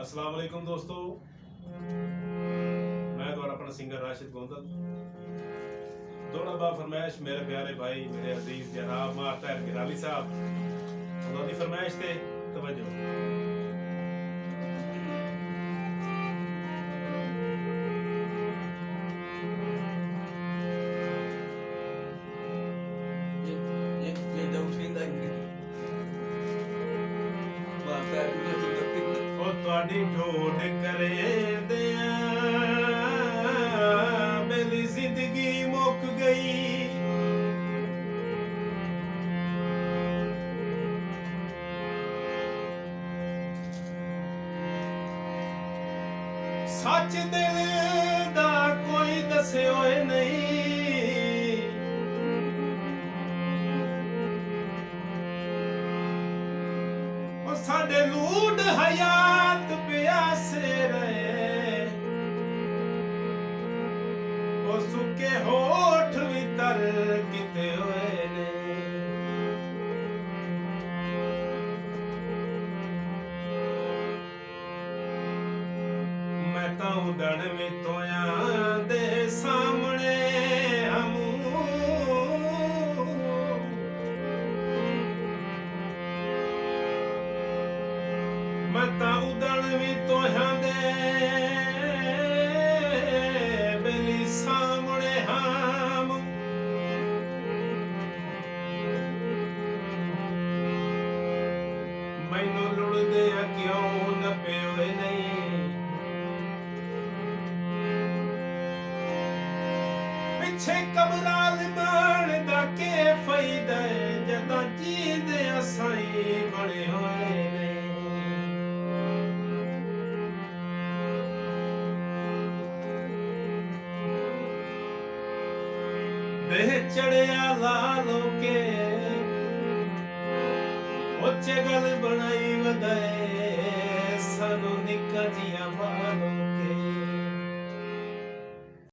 अस्सलाम वालेकुम दोस्तों, मैं द्वारा अपना सिंगर राशिद गोंदल दौड़ा बा फरमाइश मेरे प्यारे भाई मेरे अजीज जनाब माता गिराली साहब उन्होंने फरमाइश थे तवज्जो। ढोड करे मेरी जिंदगी मुक गई, सच दिल दा कोई दसे होए नहीं, और साडे लूड हयात प्यासे रहे, वो सुके होठ भी तर किते होए ने। मैं तां उड़न वितोया दे सामने हमू, मैं तां उड़न वितोया दे बेली सामने हम, मैनू लुड़दे क्यों न पियोए नहीं, पिछे कबराल बन दा के फायदा जदा जींदे असाई बने होए ने। देह चढ़िया लालो के उच्चे गल बनाई वधाए,